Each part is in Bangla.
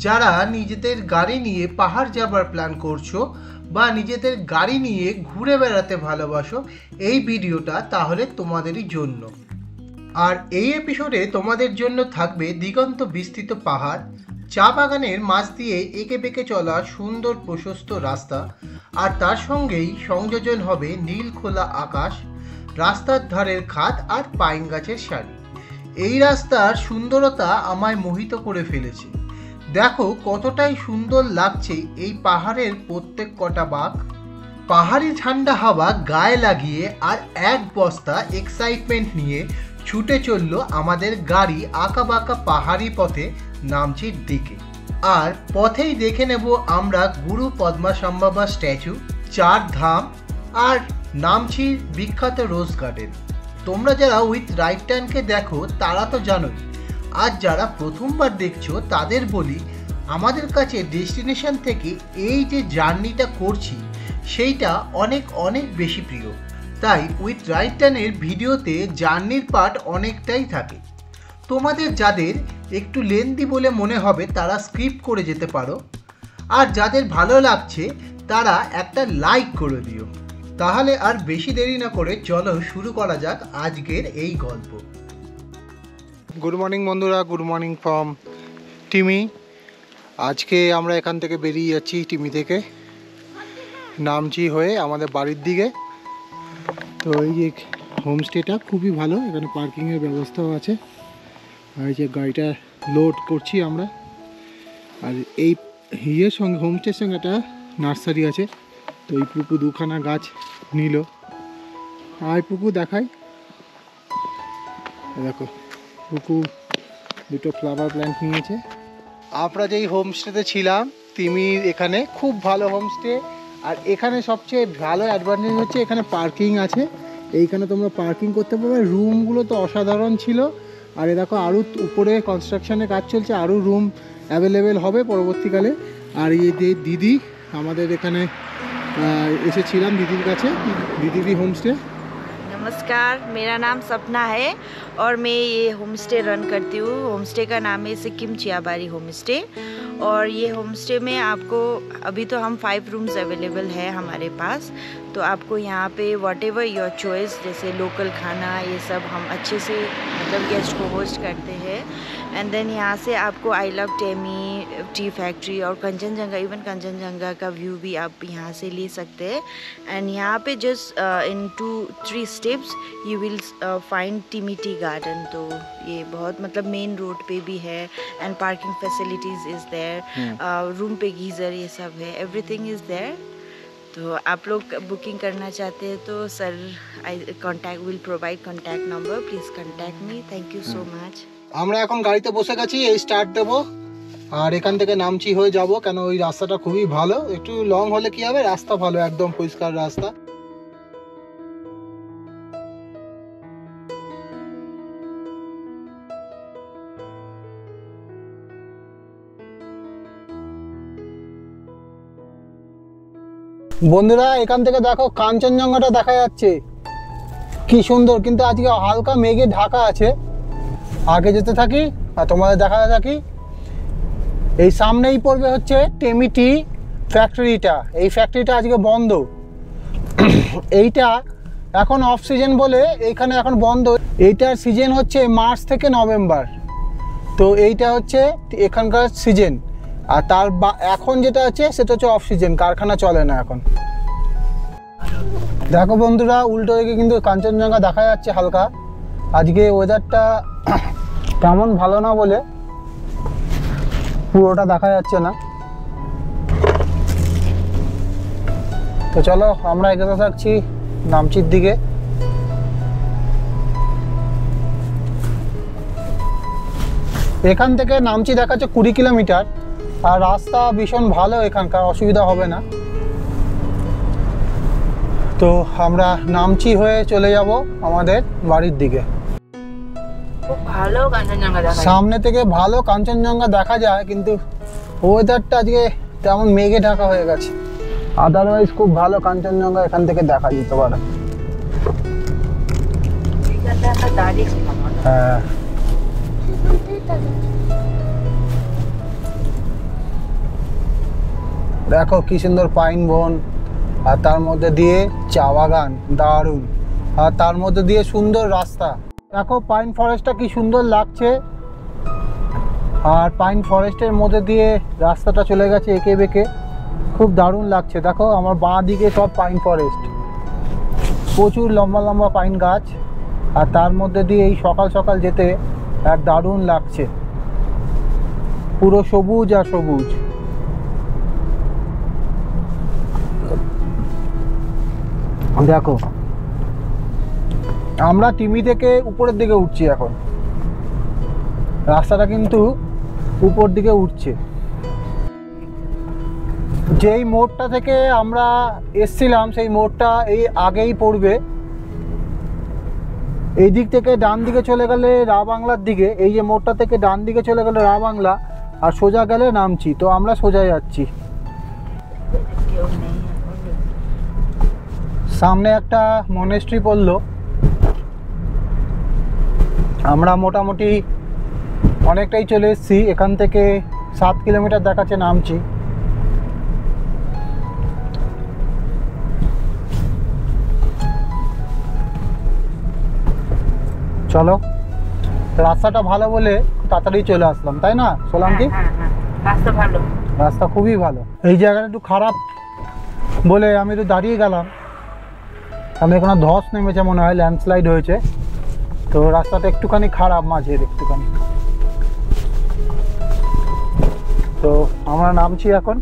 যারা নিজেদের গাড়ি নিয়ে পাহাড় যাবার প্ল্যান করছো বা নিজেদের গাড়ি নিয়ে ঘুরে বেড়াতে ভালোবাসো, এই ভিডিওটা তাহলে তোমাদেরই জন্য। আর এই এপিসোডে তোমাদের জন্য থাকবে দিগন্ত বিস্তৃত পাহাড়, চা বাগানের মাঝ দিয়ে এঁকে বেঁকে চলা সুন্দর প্রশস্ত রাস্তা, আর তার সঙ্গেই সংযোজন হবে নীল খোলা আকাশ, রাস্তার ধারের খাদ আর পাইন গাছের সারি। এই রাস্তার সুন্দরতা আমায় মোহিত করে ফেলেছে। দেখো কতটাই সুন্দর লাগছে এই পাহাড়ের প্রত্যেক কটা বাঁক। পাহাড়ি ঠান্ডা হাওয়া গায়ে লাগিয়ে আর এক বস্তা এক্সাইটমেন্ট নিয়ে ছুটে চলল আমাদের গাড়ি আঁকা বাঁকা পাহাড়ি পথে নামচির দিকে। আর পথেই দেখে নেব আমরা গুরু পদ্মাসাম্বাবা স্ট্যাচু, চার ধাম আর নামচির বিখ্যাত রোজ গার্ডেন। তোমরা যারা উইথ রাইট টার্নকে দেখো তারা তো জানোই, আর যারা প্রথমবার দেখছো তাদের বলি, আমাদের কাছে ডেস্টিনেশন থেকে এই যে জার্নিটা করছি সেইটা অনেক অনেক বেশি প্রিয়। তাই উইথ রাইট টার্নের ভিডিওতে জার্নির পার্ট অনেকটাই থাকে। তোমাদের যাদের একটু লেন্দি বলে মনে হবে তারা স্কিপ করে যেতে পারো, আর যাদের ভালো লাগছে তারা একটা লাইক করে দিও। তাহলে আর বেশি দেরি না করে চলো শুরু করা যাক আজকের এই গল্প। গুড মর্নিং বন্ধুরা, গুড মর্নিং ফ্রম টিমি। আজকে আমরা এখান থেকে বেরিয়ে যাচ্ছি টিমি থেকে নামচি হয়ে আমাদের বাড়ির দিকে। তো এই যে হোমস্টেটা খুবই ভালো, এখানে পার্কিংয়ের ব্যবস্থাও আছে। আর এই যে গাড়িটা লোড করছি আমরা। আর এই ইয়ের সঙ্গে হোমস্টের সঙ্গে একটা নার্সারি আছে। তো এই পুকু দুখানা গাছ নিল। আর পুকু দেখাই, দেখো পুকু দুটো ফ্লাওয়ার প্ল্যান্ট নিয়েছে। আমরা যেই হোমস্টেতে ছিলাম তিমির, এখানে খুব ভালো হোমস্টে। আর এখানে সবচেয়ে ভালো অ্যাডভান্টেজ হচ্ছে এখানে পার্কিং আছে। এইখানে তোমরা পার্কিং করতে পারবে। রুমগুলো তো অসাধারণ ছিল। আর এ দেখো আরও উপরে কনস্ট্রাকশানের কাজ চলছে, আরও রুম অ্যাভেলেবেল হবে পরবর্তীকালে। আর এই যে দিদি আমাদের এখানে এসেছিলাম দিদির কাছে, দিদি হোমস্টে। नमस्कार, मेरा नाम सपना है और मैं ये होम स्टे रन करती हूँ। होम स्टे का नाम है सिक्किम चियाबारी होम स्टे। और ये होम स्टे में आपको अभी तो हम 5 रूम्स अवेलेबल है हमारे पास। तो आपको यहाँ पे व्हाटएवर योर चॉइस, जैसे लोकल खाना ये सब हम अच्छे से मतलब गेस्ट को होस्ट करते हैं। एंड देन यहाँ से आपको I love Temi, tea factory और कंचनजंगा, इवन कंचनजंगा का व्यू भी आप यहाँ से ले सकते हैं। एंड यहाँ पे just in 2-3 steps you will find Temi tea garden. तो ये बहुत मतलब मेन रोड पे भी है। And parking facilities is there, room पे गीज़र ये सब है, एवरीथिंग इज़ देयर। तो आप लोग बुकिंग करना चाहते हैं तो sir eye contact will provide contact number, please contact me. Thank you so much. আমরা এখন গাড়িতে বসে গেছি, এই স্টার্ট দেব। আর এখান থেকে নামচি হয়ে যাব, কেন ওই রাস্তাটা খুবই ভালো। একটু লং হলে কি হবে, রাস্তা ভালো, একদম পরিষ্কার রাস্তা। বন্ধুরা এখান থেকে দেখো কাঞ্চনজঙ্ঘাটা দেখা যাচ্ছে, কি সুন্দর। কিন্তু আজকে হালকা মেঘে ঢাকা আছে। আগে যেতে থাকি আর তোমাদের দেখাতে থাকি। এই সামনেই পড়বে হচ্ছে টেমি টি ফ্যাক্টরিটা। এই ফ্যাক্টরিটা আজকে বন্ধ। এইটা এখন অফ সিজন বলে এইখানে এখন বন্ধ। এইটার সিজন হচ্ছে মার্চ থেকে নভেম্বর। তো এইটা হচ্ছে এখানকার সিজন। আর তার এখন যেটা আছে সেটা হচ্ছে অফ সিজন, কারখানা চলে না এখন। দেখো বন্ধুরা উল্টো দিকে কিন্তু কাঞ্চনজঙ্ঘা দেখা যাচ্ছে হালকা। আজকে ওয়েদারটা তেমন ভালো না বলে পুরোটা দেখা যাচ্ছে না। তো চলো আমরা এগোতে থাকছি নামচির দিকে। এখান থেকে নামচি দেখাচ্ছে 20 কিলোমিটার। আর রাস্তা ভীষণ ভালো, এখানকার অসুবিধা হবে না। তো আমরা নামচি হয়ে চলে যাব আমাদের বাড়ির দিকে। খুব ভালো কাঞ্চনজঙ্ঘা দেখা যায়, সামনে থেকে ভালো কাঞ্চনজঙ্ঘা দেখা যায়, কিন্তু ওয়েদারটা আজকে তেমন মেঘে ঢাকা হয়ে গেছে। আদারওয়াইজ খুব ভালো কাঞ্চনজঙ্ঘা এখান থেকে দেখা যেতে পারে। হ্যাঁ দেখো কি সুন্দর পাইন বন, আর তার মধ্যে দিয়ে চা বাগান, দারুণ। আর তার মধ্যে দিয়ে সুন্দর রাস্তা। দেখো পাইন ফরেস্টটা কি সুন্দর লাগছে, আর পাইন ফরেস্টের মধ্যে দিয়ে রাস্তাটা চলে গেছে এঁকে বেঁকে, খুব দারুণ লাগছে। দেখো আমার বাঁ দিকে সব পাইন ফরেস্ট, প্রচুর লম্বা লম্বা পাইন গাছ, আর তার মধ্যে দিয়ে এই সকাল সকাল যেতে এক দারুণ লাগছে, পুরো সবুজ আর সবুজ। দেখো আমরা টিমি থেকে উপরের দিকে উঠছি এখন, রাস্তাটা কিন্তু উপর দিকে উঠছে। যেই মোড়টা থেকে আমরা এসছিলাম সেই মোড়টা এই আগেই পড়বে। এই দিক থেকে ডান দিকে চলে গেলে রা বাংলার দিকে, এই যে মোড়টা থেকে ডান দিকে চলে গেলে রা বাংলা, আর সোজা গেলে নামছি। তো আমরা সোজা যাচ্ছি। সামনে একটা মনেস্ট্রি পড়লো। আমরা মোটামুটি অনেকটাই চলে এসেছি, এখান থেকে 7 কিলোমিটার দেখাচ্ছে, নামছি। চলো, রাস্তাটা ভালো বলে তাড়াতাড়ি চলে আসলাম, তাই না সোলাম? কি রাস্তা ভালো, রাস্তা খুবই ভালো। এই জায়গাটা একটু খারাপ বলে আমি একটু দাঁড়িয়ে গেলাম, আমি এখানে ধস নেমেছে মনে হয়, ল্যান্ডস্লাইড হয়েছে, তো রাস্তাটা একটুখানি খারাপ, মাঝের একটুখানি। তো আমরা নামছি এখন।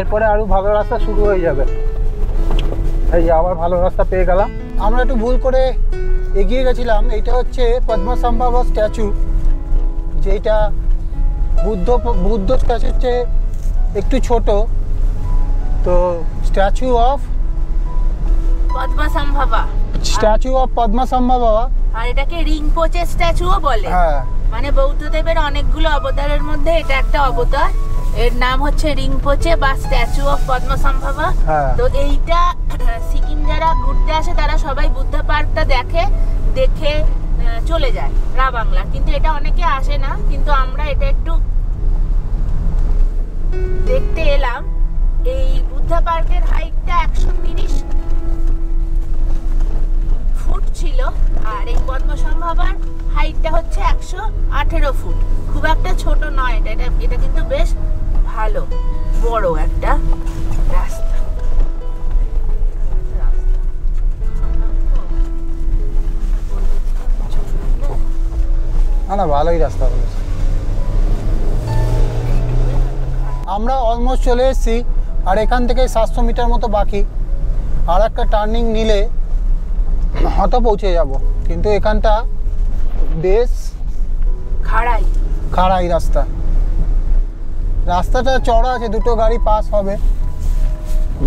এরপরে আরো ভালো রাস্তা শুরু হয়ে যাবে। এই যে আবার ভালো রাস্তা পেয়ে গেলাম। আমরা একটু ভুল করে এগিয়ে গেছিলাম। এইটা হচ্ছে পদ্মসম্ভবা স্ট্যাচু, যেটা বুদ্ধ স্ট্যাচুর চেয়ে একটু ছোট। তো স্ট্যাচু অফ পদ্মসম্ভবা, স্ট্যাচু অফ পদ্মসম্ভবা, আর এটাকে রিংপোচে স্ট্যাচুও বলে। হ্যাঁ, মানে বৌদ্ধদেবের অনেকগুলো অবতারের মধ্যে এটা একটা অবতার। এর নাম হচ্ছে রিংপোচে বা স্ট্যাচু অফ পদ্মসম্ভবা। তো এইটা সিকিম যারা ঘুরতে আসে তারা সবাই বুদ্ধ পার্কটা দেখে চলে যায় রা বাংলা, কিন্তু এটা অনেকে আসে না, কিন্তু আমরা এটা একটু দেখতে এলাম। এই বুদ্ধ পার্কের হাইটটা 130 ফুট ছিল, আর এই পদ্মসম্ভবার হাইটটা হচ্ছে 118 ফুট। খুব একটা ছোট নয় এটা কিন্তু বেশ ভালো বড় একটা রাস্তা। না ভালোই রাস্তা বলেছে। আমরা অলমোস্ট চলে এসেছি, আর এখান থেকে 700 মিটার মতো বাকি। আর একটা টার্নিং নিলে হয়তো পৌঁছে যাব, কিন্তু এখানটা বেশ খাড়াই রাস্তাটা চড়া আছে, দুটো গাড়ি পাস হবে।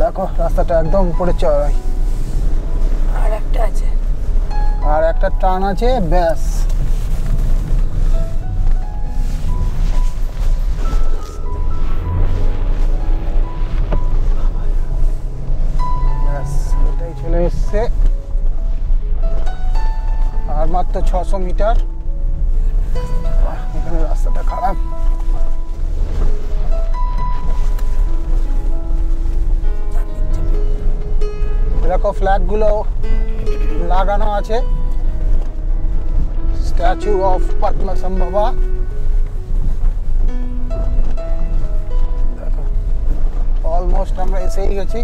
দেখো রাস্তাটা একদম উপরে চড়াই, আর একটা টার্ন আছে, ব্যাস। এটাই চলে এসছে, আর মাত্র 600 মিটার। এখানে রাস্তাটা খারাপ। দেখো ফ্ল্যাগ গুলো লাগানো আছে, স্ট্যাচু অফ পদ্মসম্ভবা। দেখো অলমোস্ট আমরা এসেই গেছি।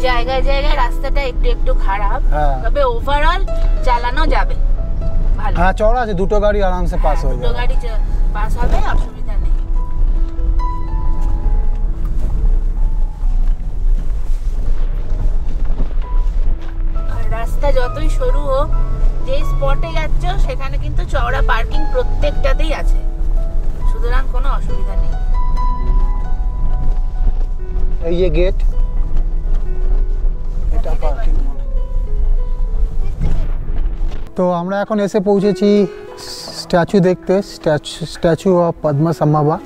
জায়গায় জায়গায় রাস্তাটা একটু খারাপ, তবে ওভারঅল চালানো যাবে ভালো। হ্যাঁ চড়া আছে, দুটো গাড়ি আরামসে পাস হয়ে যাবে। দুটো গাড়ি পাস হবে, অসুবিধা নেই। আর রাস্তা যতই সরু হোক, যে স্পটে যাচ্ছ সেখানে কিন্তু চওড়া পার্কিং প্রত্যেকটাতেই আছে, সুতরাং কোনো অসুবিধা নেই। এই যে গেট, এটা পার্কিং। তো আমরা এখন এসে পৌঁছেছি স্ট্যাচু দেখতে, স্ট্যাচু অফ পদ্মাসম্ভবা।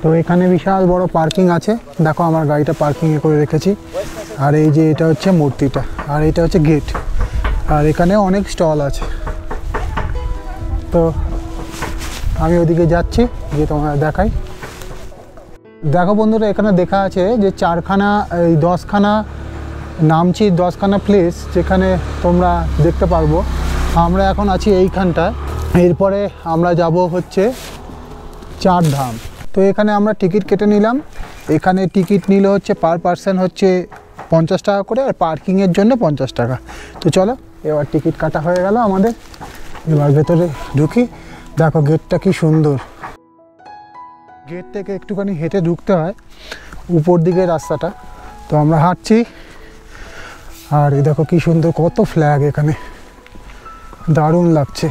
তো এখানে বিশাল বড় পার্কিং আছে, দেখো আমার গাড়িটা পার্কিংয়ে করে রেখেছি। আর এই যে এটা হচ্ছে মূর্তিটা, আর এটা হচ্ছে গেট, আর এখানে অনেক স্টল আছে। তো আমি ওদিকে যাচ্ছি, যে তোমার দেখাই। দেখো বন্ধুরা, এখানে দেখা আছে যে 10খানা নামচির 10খানা প্লেস যেখানে তোমরা দেখতে পারবো। আমরা এখন আছি এইখানটায়। এরপরে আমরা যাব হচ্ছে 4 ধাম। তো এখানে আমরা টিকিট কেটে নিলাম। এখানে টিকিট নিলে হচ্ছে পার পার্সন হচ্ছে 50 টাকা করে, আর পার্কিংয়ের জন্য 50 টাকা। তো চলো, এবার টিকিট কাটা হয়ে গেল আমাদের, এবার ভেতরে ঢুকি। দেখো গেটটা কি সুন্দর। গেট থেকে একটুখানি হেঁটে ঢুকতে হয়, উপর দিকে রাস্তাটা। তো আমরা হাঁটছি, আর এই দেখো কি সুন্দর, কত ফ্ল্যাগ এখানে, দারুণ লাগছে।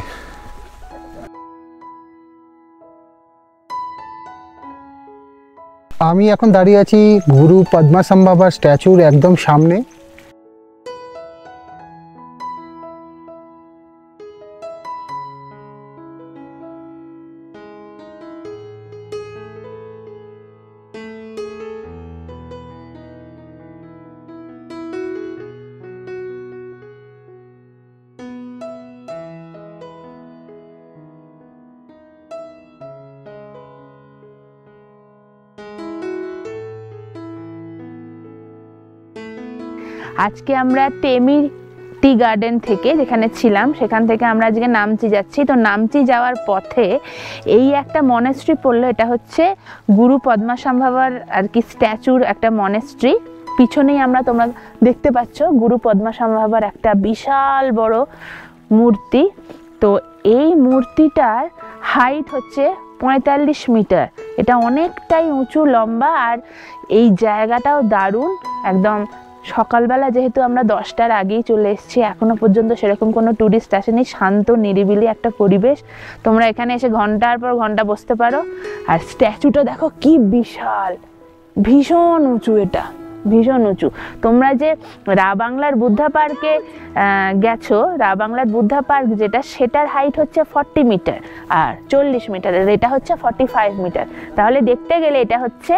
আমি এখন দাঁড়িয়ে আছি গুরু পদ্মাসম্ভবার স্ট্যাচুর একদম সামনে। আজকে আমরা টেমির টি গার্ডেন থেকে যেখানে ছিলাম, সেখান থেকে আমরা আজকে নামচি যাচ্ছি। তো নামচি যাওয়ার পথে এই একটা মনেস্ট্রি পড়লো, এটা হচ্ছে গুরু পদ্মাসম্ভবার আর কি স্ট্যাচুর একটা মনেস্ট্রি। পিছনেই তোমরা দেখতে পাচ্ছ গুরু পদ্মাসম্ভবার একটা বিশাল বড় মূর্তি। তো এই মূর্তিটার হাইট হচ্ছে 45 মিটার, এটা অনেকটাই উঁচু লম্বা। আর এই জায়গাটাও দারুণ, একদম সকালবেলা যেহেতু আমরা 10টার আগেই চলে এসেছি, এখনো পর্যন্ত সেরকম কোনো ট্যুরিস্ট আসেনি, শান্ত নিরিবিলি একটা পরিবেশ। তোমরা এখানে এসে ঘন্টার পর ঘন্টা বসতে পারো। আর স্ট্যাচুটা দেখো কি বিশাল, ভীষণ উঁচু, এটা ভীষণ উঁচু। তোমরা যে বাংলার বুদ্ধা পার্কে গেছো, বাংলার বুদ্ধা পার্ক যেটা, সেটার হাইট হচ্ছে 40 মিটার আর 40 মিটার, এটা হচ্ছে 45 মিটার। তাহলে দেখতে গেলে এটা হচ্ছে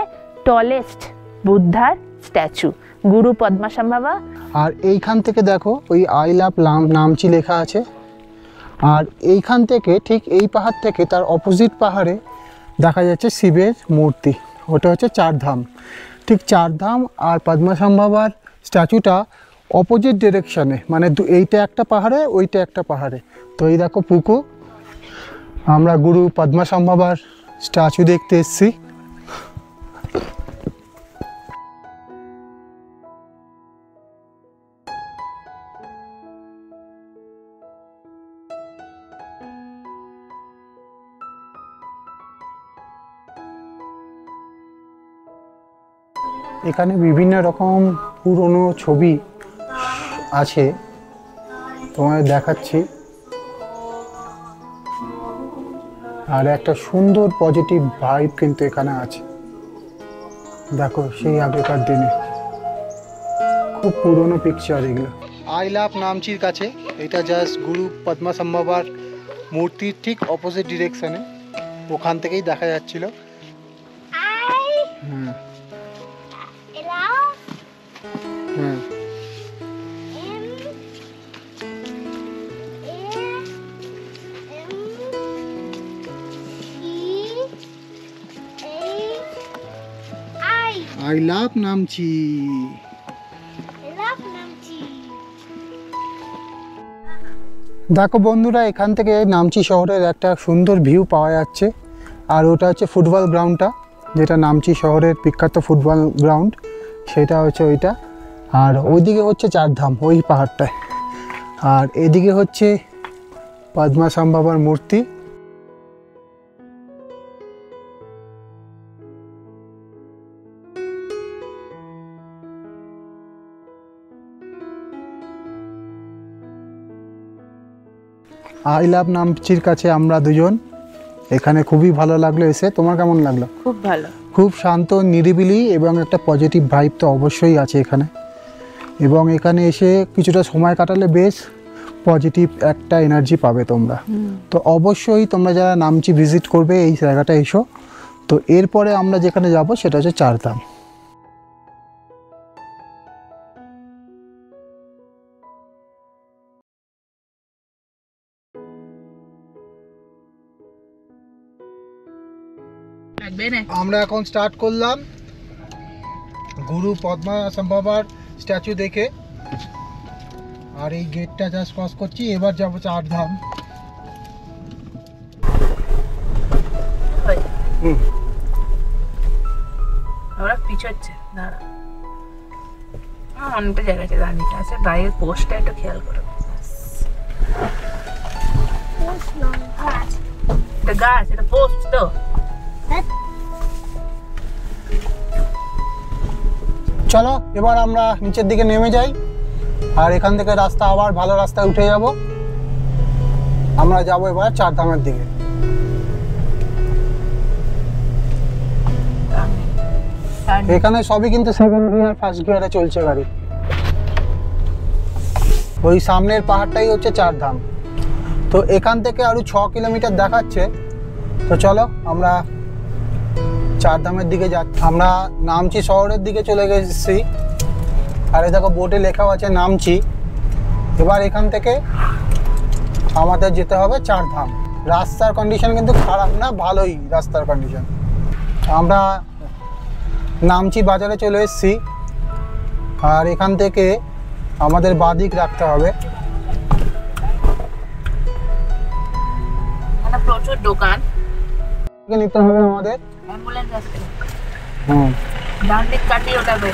টলেস্ট বুদ্ধার স্ট্যাচু, গুরু পদ্মাসম্ভবা। আর এইখান থেকে দেখো ওই আই লাভ নামচি লেখা আছে। আর এইখান থেকে ঠিক এই পাহাড় থেকে তার অপোজিট পাহাড়ে দেখা যাচ্ছে শিবের মূর্তি, ওটা হচ্ছে 4 ধাম। ঠিক 4 ধাম আর পদ্মাসম্ভবার স্ট্যাচুটা অপোজিট ডিরেকশানে, মানে এইটা একটা পাহাড়ে, ওইটা একটা পাহাড়ে। তো এই দেখো পুকুর, আমরা গুরু পদ্মাসম্ভবার স্ট্যাচু দেখতে এসেছি। এখানে বিভিন্ন রকম পুরনো ছবি আছে, তোমাদের দেখাচ্ছি। আর একটা সুন্দর পজিটিভ ভাইব কিন্তু এখানে আছে। দেখো সেই আগেকার দিনে, খুব পুরনো পিকচার এগুলো। আই লাভ নামচির কাছে, এটা জাস্ট গুরু পদ্মাসম্ভবার মূর্তির ঠিক অপোজিট ডিরেকশনে, ওখান থেকেই দেখা যাচ্ছিল। I love Namchi. দেখো বন্ধুরা, এখান থেকে নামচি শহরের একটা সুন্দর ভিউ পাওয়া যাচ্ছে। আর ওটা হচ্ছে ফুটবল গ্রাউন্ডটা, যেটা নামচি শহরের বিখ্যাত ফুটবল গ্রাউন্ড, সেটা হচ্ছে ওইটা। আর ওইদিকে হচ্ছে 4 ধাম, ওই পাহাড়টায়। আর এদিকে হচ্ছে পদ্মাসম্ভবার মূর্তি। আই লাভ নামচির কাছে আমরা দুজন, এখানে খুবই ভালো লাগলো এসে। তোমার কেমন লাগলো? খুব ভালো, খুব শান্ত নিরিবিলি এবং একটা পজিটিভ ভাইব তো অবশ্যই আছে এখানে। এবং এখানে এসে কিছুটা সময় কাটালে বেশ পজিটিভ একটা এনার্জি পাবে তোমরা। তো অবশ্যই তোমরা যারা নামচি ভিজিট করবে এই জায়গাটা এসো। তো এরপরে আমরা যেখানে যাব সেটা হচ্ছে চারধাম। আমরা এখন স্টার্ট করলাম গুরু পদ্মাসন বাবার স্ট্যাচু দেখে, আর এই গেটটা জাস্ট ক্রস করছি। এবার যাবো চারধাম। ওরা পিছোচ্ছে, দাঁড়া অনেকটা জায়গা আছে দাঁড়িয়ে আছে, গায়ের পোস্টটা একটু খেয়াল করো। এটা গাছ, এটা পোস্ট তো। চলো এবার আমরা নিচের দিকে নেমে যাই, আর এখান থেকে রাস্তা আবার ভালো রাস্তায় উঠে যাব। আমরা যাব এবার চারধামের দিকে। এখানে সবই কিন্তু সেকেন্ড গিয়ার ফার্স্ট গিয়ারে চলছে গাড়ি। ওই সামনের পাহাড়টাই হচ্ছে চারধাম। তো এখান থেকে আরো 6 কিলোমিটার দেখাচ্ছে। তো চলো আমরা চারধামের দিকে যাচ্ছি। আমরা নামচি শহরের দিকে চলে গেছি, আর এই দেখো বোর্ডে লেখাও আছে নামচি। এবার এখান থেকে আমাদের যেতে হবে চারধাম। রাস্তার কন্ডিশন কিন্তু খারাপ না, ভালোই রাস্তার কন্ডিশন। আমরা নামচি বাজারে চলে এসেছি, আর এখান থেকে আমাদের বাদিক রাখতে হবে। প্রচুর দোকান নিতে হবে আমাদের। অ্যাম্বুলেন্স আসছে, ডান দিক কাটিয়ে ওঠাবে।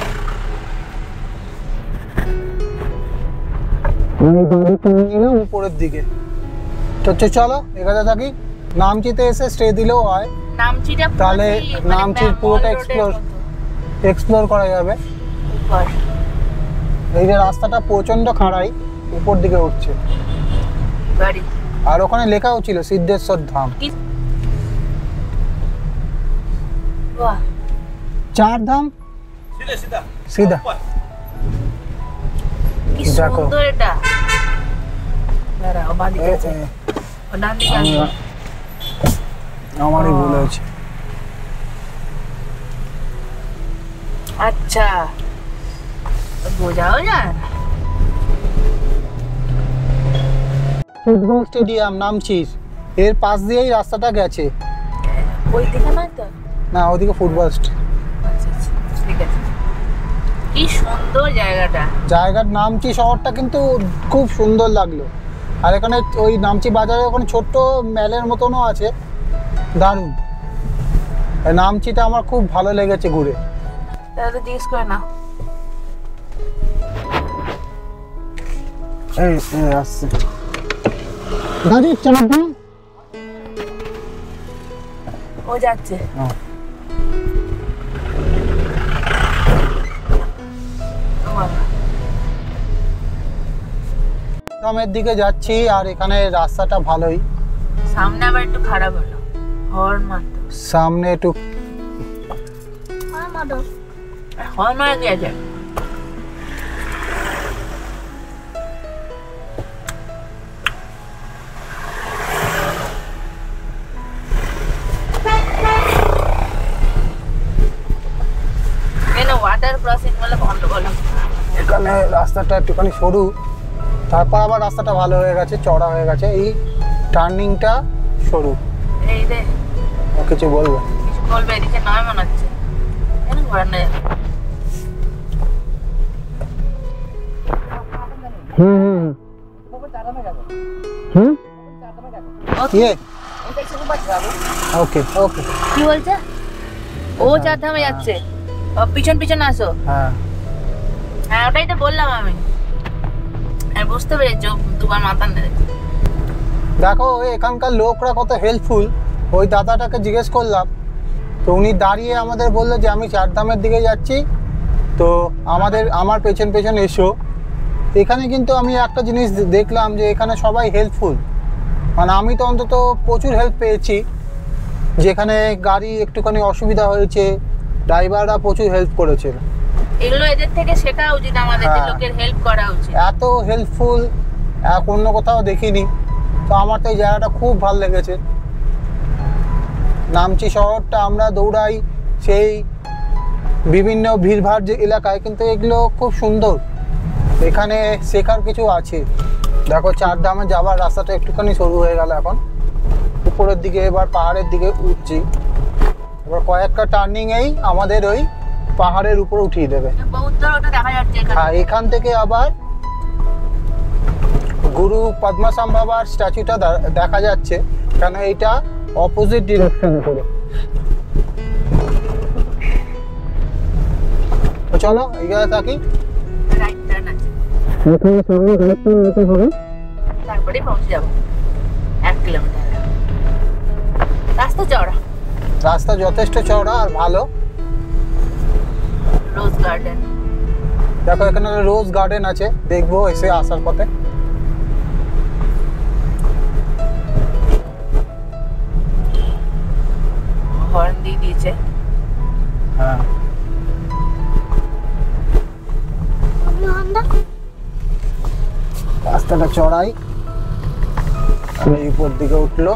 উপরের দিকে। তো চলো এখানে থাকি। নামচিতে এসে স্টে দিলেও হয়, নামচিটা তাহলে নামচির পুরোটা এক্সপ্লোর করা যাবে। এই যে রাস্তাটা প্রচন্ড খাড়াই, উপর দিকে উঠছে, আর ওখানে লেখাও ছিল সিদ্ধেশ্বর ধাম। চারধাম সিধা। কি সুন্দর এটা। দাঁড়াও, বাদিকে আছে, ডান দিকে আছে। আমারই ভুল হয়েছে। আচ্ছা, বোঝাও যায় না। ফুটবল স্টেডিয়াম নামচির এর পাশ দিয়েই রাস্তাটা গেছে। ওই দিকে নয় তো? না, ওদিকে ফুটবল আচ্ছা আচ্ছা, ঠিক আছে। কি সুন্দর জায়গাটা। জায়গার নামচি শহরটা কিন্তু খুব সুন্দর লাগলো। আর এখানে ওই নামচি বাজারে ওখানে ছোট্ট মেলের মতনও আছে, দারুণ। নামচিটা আমার খুব ভালো লেগেছে ঘুরে। তাহলে জিজ্ঞেস করে না। এই আসছে গাড়ি চালাবো। ও যাচ্ছে। গ্রামের দিকে যাচ্ছি, আর এখানে রাস্তাটা ভালোই। সামনে আবার একটু খারাপ হলো, হর্ন মারতো। সামনে একটু হর্ন মারা গিয়েছে। ওয়াটার ক্রসিং বলে গন্ডগোল। এখানে রাস্তাটা একটুখানি সরু, তারপর আবার রাস্তাটা ভালো হয়ে গেছে, চড়া হয়ে গেছে। এই টার্নিংটা সরু। এই রে, কিছু বলবে? কিছু বলবে? এদিকে নয় মনে হচ্ছে। কেন ঘোরানো যায়? ওকে ওকে। কি বলছে? ও চারধামে যাচ্ছে, পিছন পিছন আসো। হ্যাঁ হ্যাঁ, ওটাই তো বললাম আমি। বুঝতে পেরেছি, দুবার মাথা নেড়ে। দেখো এখানকার লোকরা কত হেল্পফুল। ওই দাদাটাকে জিজ্ঞেস করলাম, তো উনি দাঁড়িয়ে আমাদের বললো যে আমি চারধামের দিকে যাচ্ছি, তো আমার পেছন পেছন এসো। এখানে কিন্তু আমি একটা জিনিস দেখলাম যে এখানে সবাই হেল্পফুল। মানে আমি তো অন্তত প্রচুর হেল্প পেয়েছি। যেখানে গাড়ি একটুখানি অসুবিধা হয়েছে, ড্রাইভাররা প্রচুর হেল্প করেছে। এগুলো এদের থেকে শেখা উচিত আমাদের, যে লোকের হেল্প করা উচিত। এত হেল্পফুল অন্য কোথাও দেখিনি। তো আমার তো এই জায়গাটা খুব ভালো লেগেছে। নামচি শহরটা আমরা দৌড়াই সেই বিভিন্ন ভিড়ভাড় যে এলাকায়, কিন্তু এগুলো খুব সুন্দর, এখানে শেখার কিছু আছে। দেখো চারধামে যাওয়ার রাস্তাটা একটুখানি সরু হয়ে গেল এখন, উপরের দিকে এবার পাহাড়ের দিকে উঠছি। এবার কয়েকটা টার্নিংয়েই আমাদের ওই পাহাড়ের উপরে উঠিয়ে দেবে। হ্যাঁ, এখান থেকে আবার গুরু পদ্মাসাম বাবার স্ট্যাচুটা দেখা যাচ্ছে, কেন এইটা অপোজিট ডিরেকশনে করে। তো চলো এখানে থাকি, তারপরে পৌঁছে যাবো 1 কিলোমিটার। রাস্তা চওড়া, রাস্তা যথেষ্ট চওড়া আর ভালো। রোজ গার্ডেন দেখো এখানে রোজ গার্ডেন আছে, দেখবো এসে আসার পথে। হর্ন দিয়ে দিয়েছে। হ্যাঁ, রাস্তাটা চড়াই, আমি উপর দিকে উঠলো।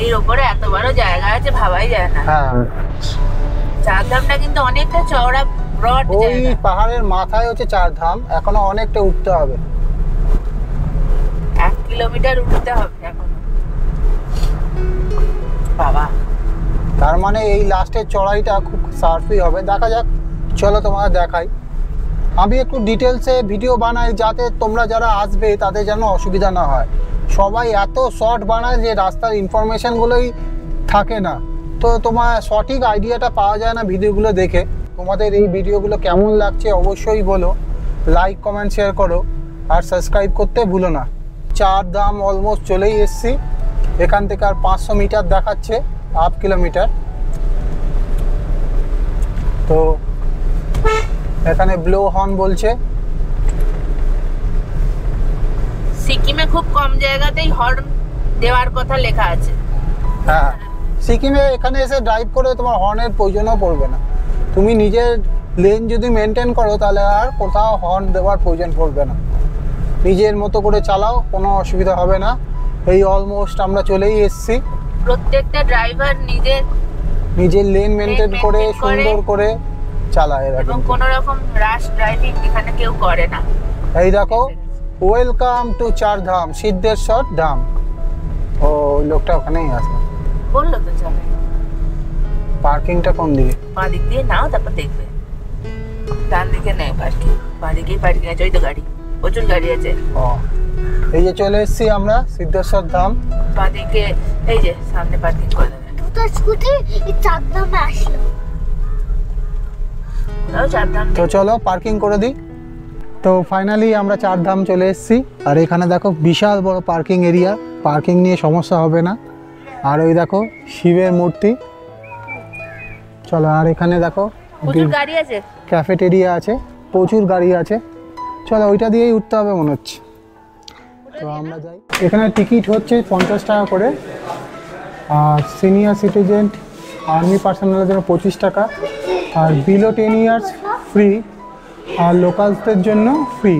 এর উপরে এত বড় জায়গা আছে ভাবাই যায় না। হ্যাঁ, চারধামটা কিন্তু অনেকটা চওড়া, ব্রড ওই জায়গা। পাহাড়ের মাথায় হচ্ছে চারধাম, এখনো অনেকটা উঠতে হবে। 1 কিলোমিটার উঠতে হবে এখন বাবা। তার মানে এই লাস্টের চড়াইটা খুব সার্ফই হবে, দেখা যাক। চলো তোমাদের দেখাই। আমি একটু ডিটেলসে ভিডিও বানাই যাতে তোমরা যারা আসবে তাদের যেন অসুবিধা না হয়। সবাই এত শর্ট বানায় যে রাস্তার ইনফরমেশনগুলোই থাকে না, তো তোমার সঠিক আইডিয়াটা পাওয়া যায় না ভিডিওগুলো দেখে। তোমাদের এই ভিডিওগুলো কেমন লাগছে অবশ্যই বলো, লাইক কমেন্ট শেয়ার করো আর সাবস্ক্রাইব করতে ভুলো না। চারধাম অলমোস্ট চলেই এসছি, এখান থেকে আর 500 মিটার দেখাচ্ছে, 1/2 কিলোমিটার। তো এখানে ব্লো হর্ন বলছে। সিকিমে খুব কম জায়গাতেই হর্ন দেওয়ার কথা লেখা আছে। হ্যাঁ, সিকিমে এখানে এসে ড্রাইভ করে তোমার হর্নের প্রয়োজনও পড়বে না। তুমি নিজের লেন যদি মেনটেন করো তাহলে আর কোথাও হর্ন দেওয়ার প্রয়োজন পড়বে না। নিজের মতো করে চালাও, কোনো অসুবিধা হবে না। এই অলমোস্ট আমরা চলেই এসেছি। প্রত্যেকটা ড্রাইভার নিজের লেন মেনটেন করে সুন্দর করে চালায় এরা, এবং কিন্তু কোনো রকম রাশ ড্রাইভিং এখানে কেউ করে না। এই দেখো, ওয়েলকাম টু চারধাম সিদ্ধেশ্বর ধাম। ও ওই লোকটা ওখানেই আছে। বললো তো চলে। পার্কিংটা কোন দিকে? বাঁ দিক দিয়ে নাও, তারপর দেখবে। ডান দিকে নেই পার্কিং, বাঁ দিকেই পার্কিং আছে। ওই তো গাড়ি, প্রচুর গাড়ি আছে। ও, এই যে চলে এসেছি আমরা সিদ্ধেশ্বর ধাম। বাঁ দিকে এই যে সামনে পার্কিং করে দেবে। তো স্কুটি এই চারধামে আসলো। ওরাও চারধাম। তো চলো পার্কিং করে দিই। তো ফাইনালি আমরা চারধাম চলে এসেছি, আর এখানে দেখো বিশাল বড় পার্কিং এরিয়া, পার্কিং নিয়ে সমস্যা হবে না। আর ওই দেখো শিবের মূর্তি। চলো, আর এখানে দেখো প্রচুর গাড়ি আছে, ক্যাফেটেরিয়া আছে, প্রচুর গাড়ি আছে। চলো ওইটা দিয়েই উঠতে হবে মনে হচ্ছে। তো আমরা যাই। এখানে টিকিট হচ্ছে 50 টাকা করে, আর সিনিয়র সিটিজেন আর্মি পার্সোনালের জন্য 25 টাকা, আর বিলো 10 ইয়ার্স ফ্রি, আর লোকালসদের জন্য ফ্রি।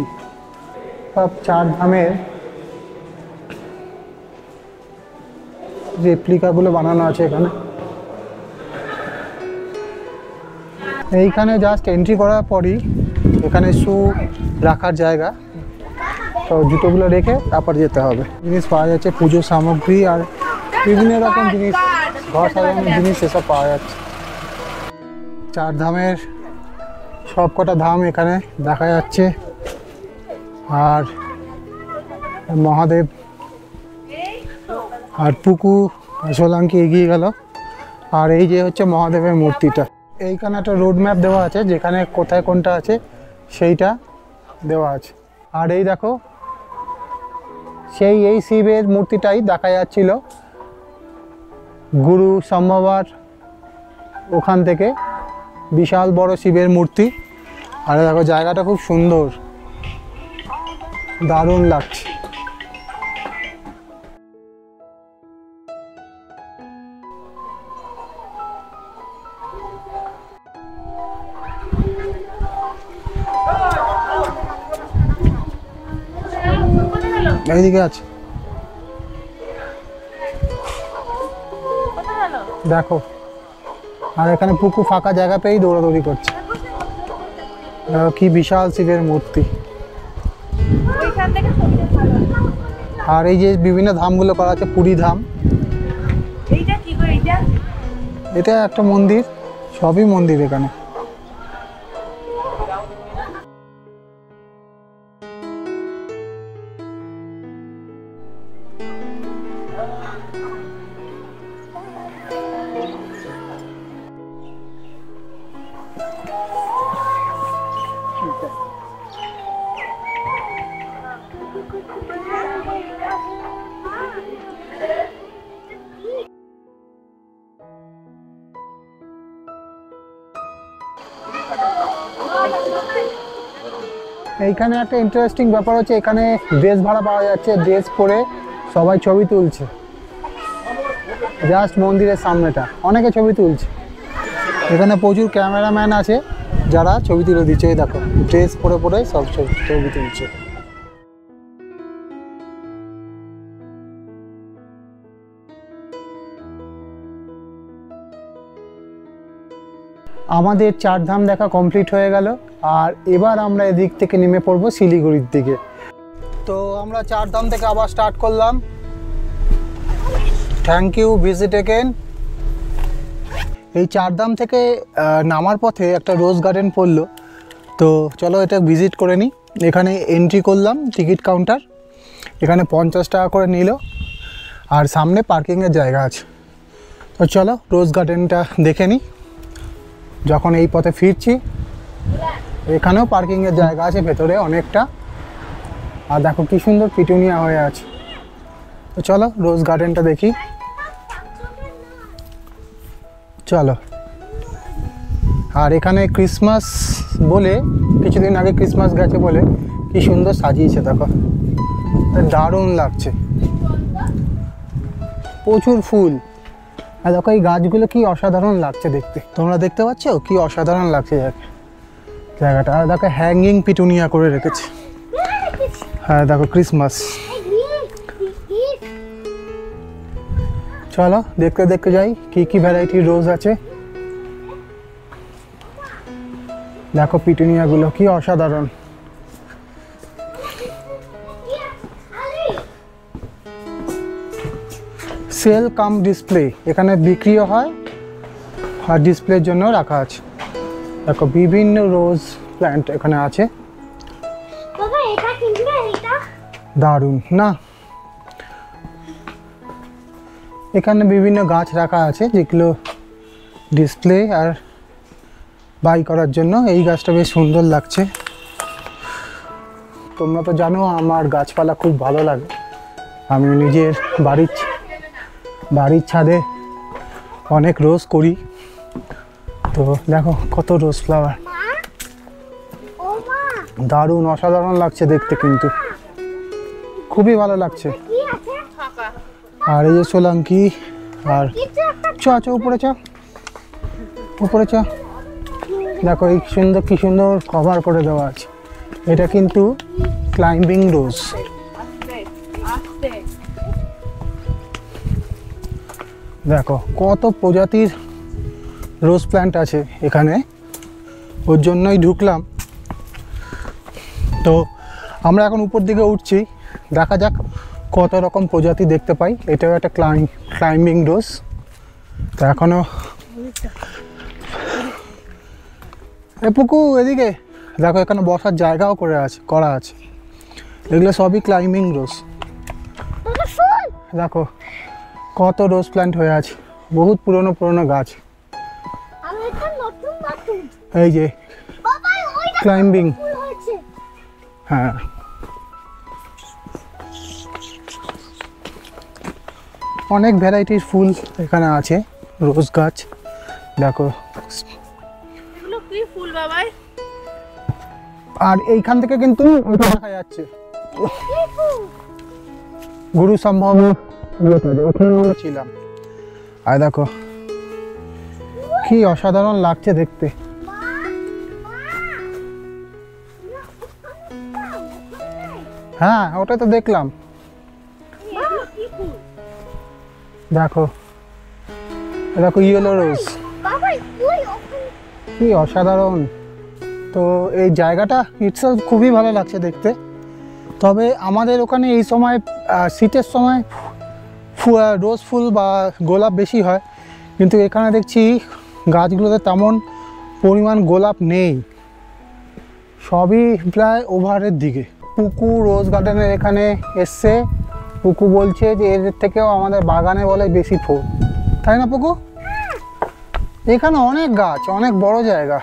সব চারধামের রেপ্লিকাগুলো বানানো আছে এখানে। এইখানে জাস্ট এন্ট্রি করার পরই এখানে শু রাখার জায়গা, তো জুতোগুলো রেখে তারপর যেতে হবে। জিনিস পাওয়া যাচ্ছে, পুজোর সামগ্রী আর বিভিন্ন রকম জিনিস, ঘর সাজানোর জিনিস এসব পাওয়া যাচ্ছে। চারধামের সব কটা ধাম এখানে দেখা যাচ্ছে, আর মহাদেব আর পুকু সোলাঙ্কি এগিয়ে গেল। আর এই যে হচ্ছে মহাদেবের মূর্তিটা। এইখানে একটা রোড ম্যাপ দেওয়া আছে, যেখানে কোথায় কোনটা আছে সেইটা দেওয়া আছে। আর এই দেখো, এই শিবের মূর্তিটাই দেখা যাচ্ছিল গুরু সম্ভবার ওখান থেকে, বিশাল বড় শিবের মূর্তি। আর দেখো জায়গাটা খুব সুন্দর, দারুণ লাগছে। এইদিকে আছে, দেখো। আর এখানে পুকু ফাঁকা জায়গা পেয়েই দৌড়াদৌড়ি করছে। কি বিশাল শিবের মূর্তি। আর এই যে বিভিন্ন ধামগুলো করা আছে, পুরী ধাম, এটা একটা মন্দির, সবই মন্দির এখানে। এইখানে একটা ইন্টারেস্টিং ব্যাপার হচ্ছে, এখানে ড্রেস ভাড়া পাওয়া যাচ্ছে, ড্রেস পরে সবাই ছবি তুলছে। জাস্ট মন্দিরের সামনেটা অনেকে ছবি তুলছে। এখানে প্রচুর ক্যামেরাম্যান আছে যারা ছবি তুলে দিচ্ছে। এই দেখো ড্রেস পরে পরে সব ছবি তুলছে। আমাদের 4 ধাম দেখা কমপ্লিট হয়ে গেল, আর এবার আমরা এদিক থেকে নেমে পড়বো শিলিগুড়ির দিকে। তো আমরা 4 ধাম থেকে আবার স্টার্ট করলাম। Thank you visit again. এই 4 ধাম থেকে নামার পথে একটা রোজ গার্ডেন পড়লো, তো চলো এটা ভিজিট করে নিই। এখানে এন্ট্রি করলাম, টিকিট কাউন্টার, এখানে 50 টাকা করে নিল, আর সামনে পার্কিংয়ের জায়গা আছে। তো চলো রোজ গার্ডেনটা দেখে নিই। যখন এই পথে ফিরছি, এখানেও পার্কিংয়ের জায়গা আছে ভেতরে অনেকটা, আর দেখো কি সুন্দর পিটুনিয়া হয়ে আছে। তো চলো রোজ গার্ডেনটা দেখি, চলো। আর এখানে ক্রিসমাস বলে, কিছুদিন আগে ক্রিসমাস গেছে বলে কি সুন্দর সাজিয়েছে, দেখো দারুণ লাগছে, প্রচুর ফুল। আর দেখো এই গাছগুলো কি অসাধারণ লাগছে দেখতে, তোমরা দেখতে পাচ্ছ কি অসাধারণ লাগছে জায়গাটা। আর দেখো হ্যাঙ্গিং পিটুনিয়া করে রেখেছে। হ্যাঁ দেখো ক্রিসমাস। চলো দেখতে দেখতে যাই কি কি ভ্যারাইটির রোজ আছে। দেখো পিটুনিয়াগুলো কি অসাধারণ। সেল কাম ডিসপ্লে, এখানে বিক্রিও হয় আর ডিসপ্লের জন্য রাখা আছে। দেখো বিভিন্ন রোজ প্ল্যান্ট এখানে আছে, দারুণ না? এখানে বিভিন্ন গাছ রাখা আছে যেগুলো ডিসপ্লে আর বাই করার জন্য। এই গাছটা বেশ সুন্দর লাগছে। তোমরা তো জানো আমার গাছপালা খুব ভালো লাগে, আমি নিজের বাড়ির ছাদে অনেক রোজ করি। তো দেখো কত রোজ ফ্লাওয়ার, দারুণ অসাধারণ লাগছে দেখতে, কিন্তু খুবই ভালো লাগছে। আর এই যে সোলাঙ্কি, আর উপরে চ, দেখো এই সুন্দর কি সুন্দর কভার করে দেওয়া আছে। এটা কিন্তু ক্লাইম্বিং রোজ। দেখো কত প্রজাতির রোজ প্ল্যান্ট আছে এখানে, ওর জন্যই ঢুকলাম। তো আমরা এখন উপর দিকে উঠছি, দেখা যাক কত রকম প্রজাতি দেখতে পাই। এটাও একটা ক্লাইম্বিং রোজ। তো এখনো পুকু এদিকে দেখো, এখানে বসার জায়গাও করা আছে। এগুলো সবই ক্লাইম্বিং রোজ। দেখো কত রোজ প্ল্যান্ট হয়ে আছে, বহুত পুরনো গাছ। এই যে ক্লাইম্বিং, হ্যাঁ অনেক ভ্যারাইটির ফুল এখানে আছে, রোজ গাছ। দেখো আর এইখান থেকে কিন্তু ওইটা দেখা যাচ্ছে গুরু সম্ভব, ওখানে আমরা ছিলাম। আর দেখো কি অসাধারণ লাগছে দেখতে। হ্যাঁ ওটা তো দেখলাম, দেখো দেখো ইয়েলো রোজ, বাবা ওই ওখানে কি অসাধারণ। তো এই জায়গাটা ইটসেলফ খুবই ভালো লাগছে দেখতে। তবে আমাদের ওখানে এই সময় শীতের সময় রোজ ফুল বা গোলাপ বেশি হয়, কিন্তু এখানে দেখছি গাছগুলোতে তেমন পরিমাণ গোলাপ নেই, সবই প্রায় ওভারের দিকে। পুকু রোজ গার্ডেনের এখানে এসছে, পুকু বলছে যে এর থেকেও আমাদের বাগানে বলে বেশি ফুল, তাই না পুকু? এখানে অনেক গাছ, অনেক বড় জায়গা,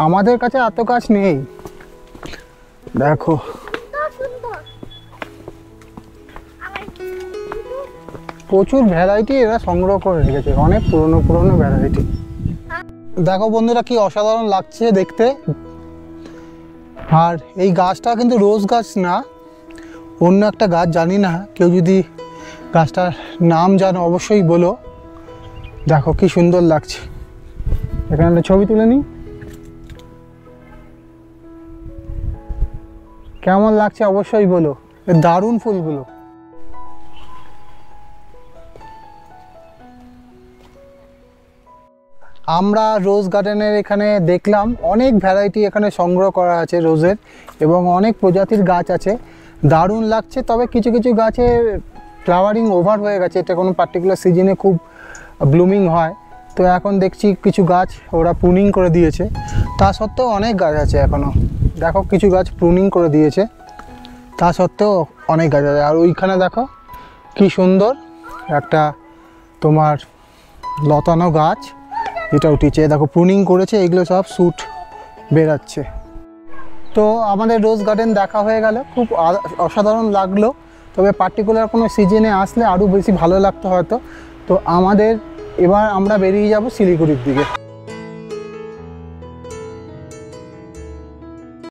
আমাদের কাছে এত গাছ নেই। দেখো সুন্দর প্রচুর ভ্যারাইটি এরা সংগ্রহ করে রেখেছে, অনেক পুরনো পুরনো ভ্যারাইটি। দেখো বন্ধুরা কি অসাধারণ লাগছে দেখতে। আর এই গাছটা কিন্তু রোজ গাছ না, অন্য একটা গাছ, জানি না, কেউ যদি গাছটার নাম জানো অবশ্যই বলো। দেখো কি সুন্দর লাগছে, এখানে একটা ছবি তুলে নিই, কেমন লাগছে অবশ্যই বলো, দারুণ ফুলগুলো। আমরা রোজ গার্ডেনের এখানে দেখলাম অনেক ভ্যারাইটি এখানে সংগ্রহ করা আছে রোজের, এবং অনেক প্রজাতির গাছ আছে, দারুণ লাগছে। তবে কিছু কিছু গাছের ফ্লাওয়ারিং ওভার হয়ে গেছে, এটা কোনো পার্টিকুলার সিজনে খুব ব্লুমিং হয়, তো এখন দেখছি কিছু গাছ ওরা প্রুনিং করে দিয়েছে। তা সত্ত্বেও অনেক গাছ আছে এখনও, দেখো কিছু গাছ প্রুনিং করে দিয়েছে, তা সত্ত্বেও অনেক গাছ আছে। আর ওইখানে দেখো কি সুন্দর একটা তোমার লতানো গাছ, এটা উঠেছে, দেখো প্রুনিং করেছে, এগুলো সব স্যুট বেরাচ্ছে। তো আমাদের রোজ গার্ডেন দেখা হয়ে গেল, খুব অসাধারণ লাগলো। তবে পার্টিকুলার কোনো সিজনে আসলে আরও বেশি ভালো লাগতো হয়তো। তো এবার আমরা বেরিয়ে যাব শিলিগুড়ির দিকে।